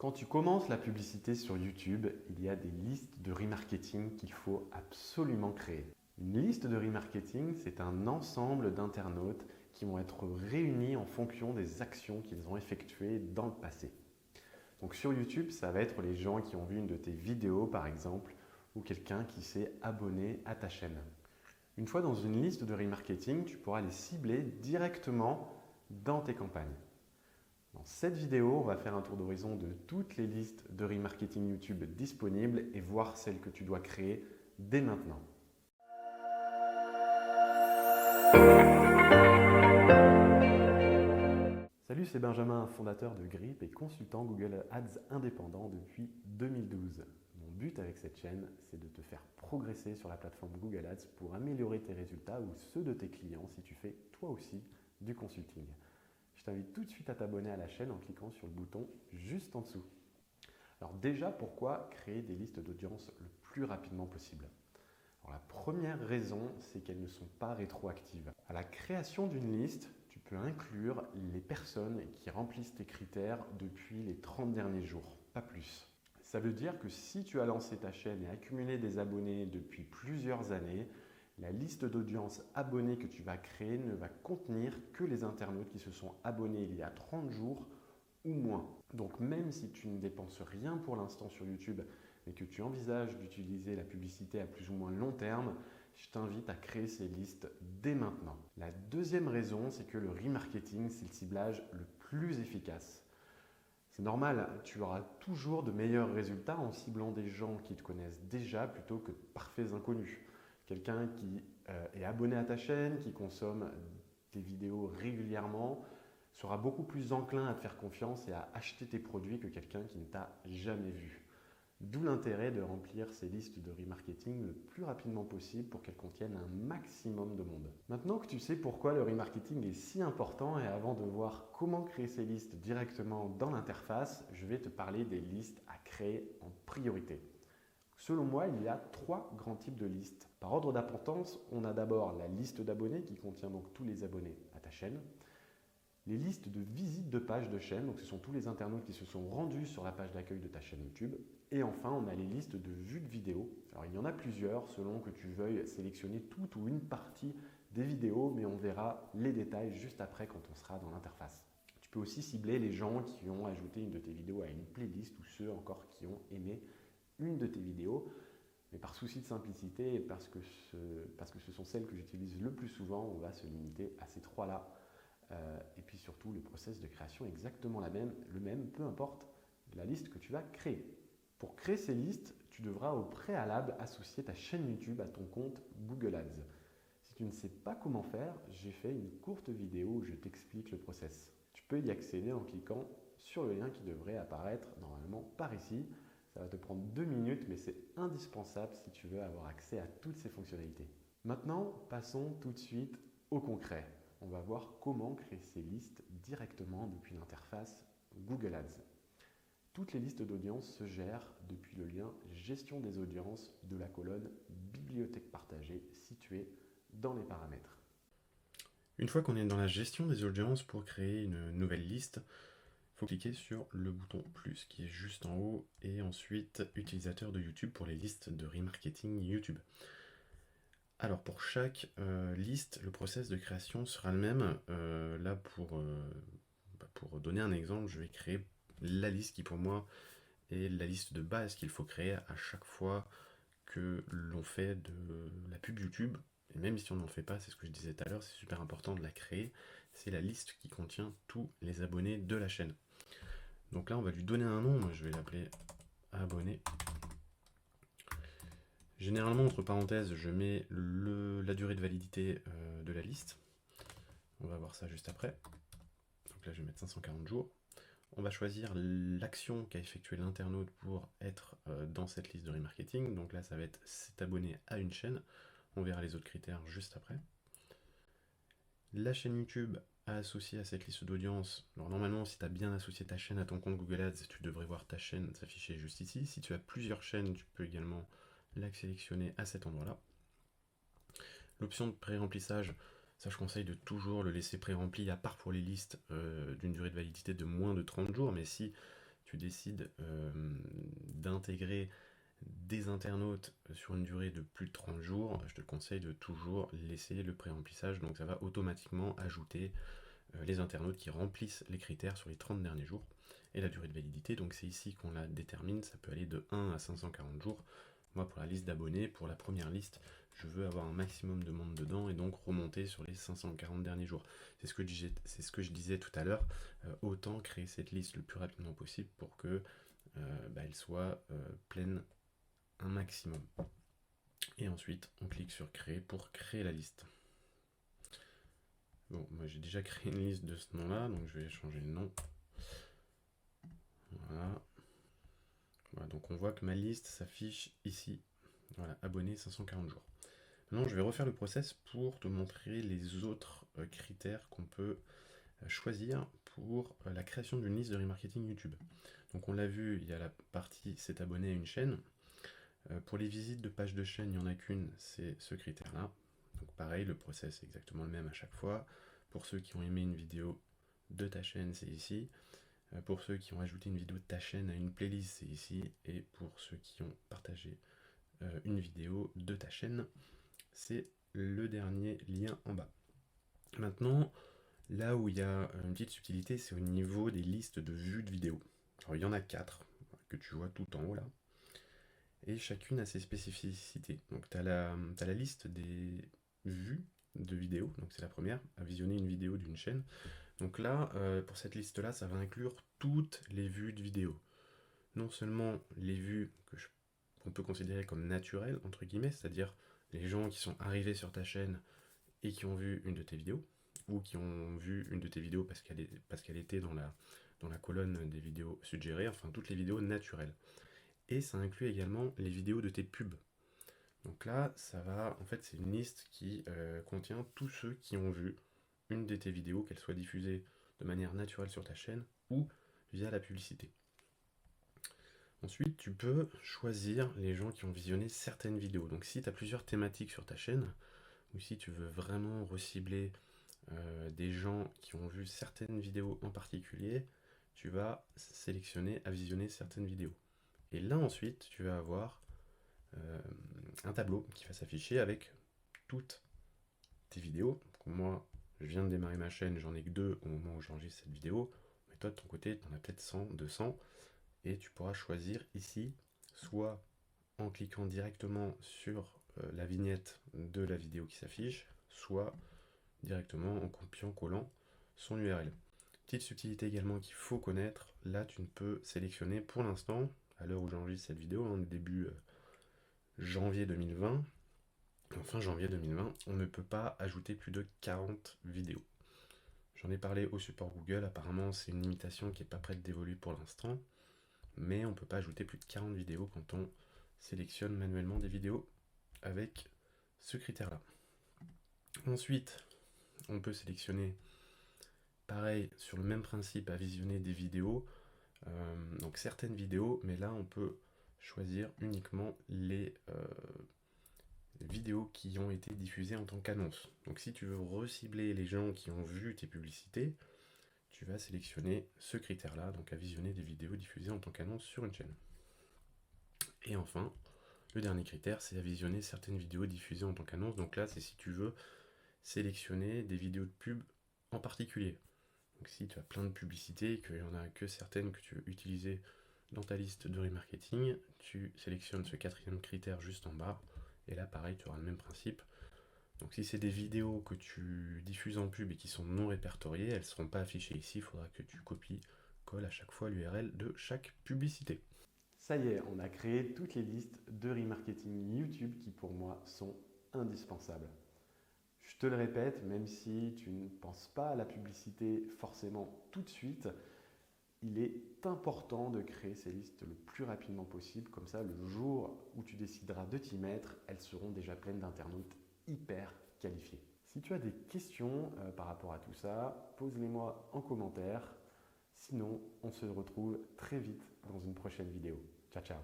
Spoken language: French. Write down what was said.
Quand tu commences la publicité sur YouTube, il y a des listes de remarketing qu'il faut absolument créer. Une liste de remarketing, c'est un ensemble d'internautes qui vont être réunis en fonction des actions qu'ils ont effectuées dans le passé. Donc sur YouTube, ça va être les gens qui ont vu une de tes vidéos par exemple, ou quelqu'un qui s'est abonné à ta chaîne. Une fois dans une liste de remarketing, tu pourras les cibler directement dans tes campagnes. Dans cette vidéo, on va faire un tour d'horizon de toutes les listes de remarketing YouTube disponibles et voir celles que tu dois créer dès maintenant. Salut, c'est Benjamin, fondateur de Grip et consultant Google Ads indépendant depuis 2012. Mon but avec cette chaîne, c'est de te faire progresser sur la plateforme Google Ads pour améliorer tes résultats ou ceux de tes clients si tu fais toi aussi du consulting. Je t'invite tout de suite à t'abonner à la chaîne en cliquant sur le bouton juste en dessous. Alors déjà, pourquoi créer des listes d'audience le plus rapidement possible? Alors la première raison, c'est qu'elles ne sont pas rétroactives. À la création d'une liste, tu peux inclure les personnes qui remplissent tes critères depuis les 30 derniers jours, pas plus. Ça veut dire que si tu as lancé ta chaîne et accumulé des abonnés depuis plusieurs années, la liste d'audience abonnés que tu vas créer ne va contenir que les internautes qui se sont abonnés il y a 30 jours ou moins. Donc même si tu ne dépenses rien pour l'instant sur YouTube et que tu envisages d'utiliser la publicité à plus ou moins long terme, je t'invite à créer ces listes dès maintenant. La deuxième raison, c'est que le remarketing, c'est le ciblage le plus efficace. C'est normal, tu auras toujours de meilleurs résultats en ciblant des gens qui te connaissent déjà plutôt que de parfaits inconnus. Quelqu'un qui est abonné à ta chaîne, qui consomme tes vidéos régulièrement, sera beaucoup plus enclin à te faire confiance et à acheter tes produits que quelqu'un qui ne t'a jamais vu. D'où l'intérêt de remplir ces listes de remarketing le plus rapidement possible pour qu'elles contiennent un maximum de monde. Maintenant que tu sais pourquoi le remarketing est si important et avant de voir comment créer ces listes directement dans l'interface, je vais te parler des listes à créer en priorité. Selon moi, il y a 3 grands types de listes. Par ordre d'importance, on a d'abord la liste d'abonnés qui contient donc tous les abonnés à ta chaîne. Les listes de visites de pages de chaîne, donc ce sont tous les internautes qui se sont rendus sur la page d'accueil de ta chaîne YouTube. Et enfin, on a les listes de vues de vidéos. Alors il y en a plusieurs selon que tu veuilles sélectionner toute ou une partie des vidéos, mais on verra les détails juste après quand on sera dans l'interface. Tu peux aussi cibler les gens qui ont ajouté une de tes vidéos à une playlist ou ceux encore qui ont aimé une de tes vidéos. Mais par souci de simplicité et parce que ce sont celles que j'utilise le plus souvent, on va se limiter à ces 3-là. Et puis surtout, le process de création est exactement le même, peu importe la liste que tu vas créer. Pour créer ces listes, tu devras au préalable associer ta chaîne YouTube à ton compte Google Ads. Si tu ne sais pas comment faire, j'ai fait une courte vidéo où je t'explique le process. Tu peux y accéder en cliquant sur le lien qui devrait apparaître normalement par ici. Ça va te prendre 2 minutes, mais c'est indispensable si tu veux avoir accès à toutes ces fonctionnalités. Maintenant, passons tout de suite au concret. On va voir comment créer ces listes directement depuis l'interface Google Ads. Toutes les listes d'audience se gèrent depuis le lien Gestion des audiences de la colonne Bibliothèque partagée située dans les paramètres. Une fois qu'on est dans la gestion des audiences, pour créer une nouvelle liste, il faut cliquer sur le bouton plus qui est juste en haut et ensuite utilisateur de YouTube pour les listes de remarketing YouTube. Alors pour chaque liste, le process de création sera le même. Là pour donner un exemple, je vais créer la liste qui pour moi est la liste de base qu'il faut créer à chaque fois que l'on fait de la pub YouTube. Et même si on n'en fait pas, c'est ce que je disais tout à l'heure, c'est super important de la créer. C'est la liste qui contient tous les abonnés de la chaîne. Donc là, on va lui donner un nom. Moi, je vais l'appeler abonné. Généralement, entre parenthèses, je mets la durée de validité de la liste. On va voir ça juste après. Donc là, je vais mettre 540 jours. On va choisir l'action qu'a effectué l'internaute pour être dans cette liste de remarketing. Donc là, ça va être s'est abonné à une chaîne. On verra les autres critères juste après. La chaîne YouTube à associer à cette liste d'audience. Alors normalement, si tu as bien associé ta chaîne à ton compte Google Ads, tu devrais voir ta chaîne s'afficher juste ici. Si tu as plusieurs chaînes, tu peux également la sélectionner à cet endroit-là. L'option de pré-remplissage, ça je conseille de toujours le laisser pré-rempli, à part pour les listes d'une durée de validité de moins de 30 jours. Mais si tu tu décides d'intégrer des internautes sur une durée de plus de 30 jours, je te conseille de toujours laisser le pré-remplissage, donc ça va automatiquement ajouter les internautes qui remplissent les critères sur les 30 derniers jours. Et la durée de validité, donc c'est ici qu'on la détermine, ça peut aller de 1 à 540 jours. Moi, pour la liste d'abonnés, pour la première liste, je veux avoir un maximum de monde dedans et donc remonter sur les 540 derniers jours. C'est ce que je disais tout à l'heure, autant créer cette liste le plus rapidement possible pour que elle soit pleine un maximum. Et ensuite, on clique sur créer pour créer la liste. Bon, moi j'ai déjà créé une liste de ce nom-là, donc je vais changer le nom. Voilà. Voilà, donc on voit que ma liste s'affiche ici. Voilà, abonnés 540 jours. Maintenant, je vais refaire le process pour te montrer les autres critères qu'on peut choisir pour la création d'une liste de remarketing YouTube. Donc on l'a vu, il y a la partie s'est abonné à une chaîne. Pour les visites de pages de chaîne, il n'y en a qu'une, c'est ce critère-là. Donc pareil, le process est exactement le même à chaque fois. Pour ceux qui ont aimé une vidéo de ta chaîne, c'est ici. Pour ceux qui ont ajouté une vidéo de ta chaîne à une playlist, c'est ici. Et pour ceux qui ont partagé une vidéo de ta chaîne, c'est le dernier lien en bas. Maintenant, là où il y a une petite subtilité, c'est au niveau des listes de vues de vidéos. Alors il y en a 4 que tu vois tout en haut là. Et chacune a ses spécificités. Donc tu as la liste des vues de vidéos, donc c'est la première, à visionner une vidéo d'une chaîne. Donc là, pour cette liste-là, ça va inclure toutes les vues de vidéos. Non seulement les vues qu'on peut considérer comme naturelles, entre guillemets, c'est-à-dire les gens qui sont arrivés sur ta chaîne et qui ont vu une de tes vidéos, ou qui ont vu une de tes vidéos parce qu'elle était dans la colonne des vidéos suggérées, enfin toutes les vidéos naturelles. Et ça inclut également les vidéos de tes pubs. Donc là, en fait, c'est une liste qui contient tous ceux qui ont vu une de tes vidéos, qu'elle soit diffusée de manière naturelle sur ta chaîne ou via la publicité. Ensuite, tu peux choisir les gens qui ont visionné certaines vidéos. Donc si tu as plusieurs thématiques sur ta chaîne, ou si tu veux vraiment recibler des gens qui ont vu certaines vidéos en particulier, tu vas sélectionner à visionner certaines vidéos. Et là ensuite, tu vas avoir un tableau qui va s'afficher avec toutes tes vidéos. Donc moi, je viens de démarrer ma chaîne, j'en ai que 2 au moment où j'enregistre cette vidéo. Mais toi, de ton côté, tu en as peut-être 100, 200. Et tu pourras choisir ici, soit en cliquant directement sur la vignette de la vidéo qui s'affiche, soit directement en copiant-collant son URL. Petite subtilité également qu'il faut connaître, là tu ne peux sélectionner pour l'instant, à l'heure où j'enregistre cette vidéo, en début janvier 2020, fin janvier 2020, on ne peut pas ajouter plus de 40 vidéos. J'en ai parlé au support Google, apparemment c'est une limitation qui n'est pas prête d'évoluer pour l'instant, mais on ne peut pas ajouter plus de 40 vidéos quand on sélectionne manuellement des vidéos avec ce critère-là. Ensuite, on peut sélectionner, pareil, sur le même principe, à visionner des vidéos, donc certaines vidéos, mais là on peut choisir uniquement les vidéos qui ont été diffusées en tant qu'annonce. Donc si tu veux recibler les gens qui ont vu tes publicités, tu vas sélectionner ce critère-là, donc à visionner des vidéos diffusées en tant qu'annonce sur une chaîne. Et enfin, le dernier critère, c'est à visionner certaines vidéos diffusées en tant qu'annonce. Donc là, c'est si tu veux sélectionner des vidéos de pub en particulier. Donc si tu as plein de publicités et qu'il n'y en a que certaines que tu veux utiliser dans ta liste de remarketing, tu sélectionnes ce 4e critère juste en bas. Et là, pareil, tu auras le même principe. Donc si c'est des vidéos que tu diffuses en pub et qui sont non répertoriées, elles ne seront pas affichées ici. Il faudra que tu copies-colles à chaque fois l'URL de chaque publicité. Ça y est, on a créé toutes les listes de remarketing YouTube qui pour moi sont indispensables. Je te le répète, même si tu ne penses pas à la publicité forcément tout de suite, il est important de créer ces listes le plus rapidement possible. Comme ça, le jour où tu décideras de t'y mettre, elles seront déjà pleines d'internautes hyper qualifiés. Si tu as des questions par rapport à tout ça, pose-les-moi en commentaire. Sinon, on se retrouve très vite dans une prochaine vidéo. Ciao, ciao!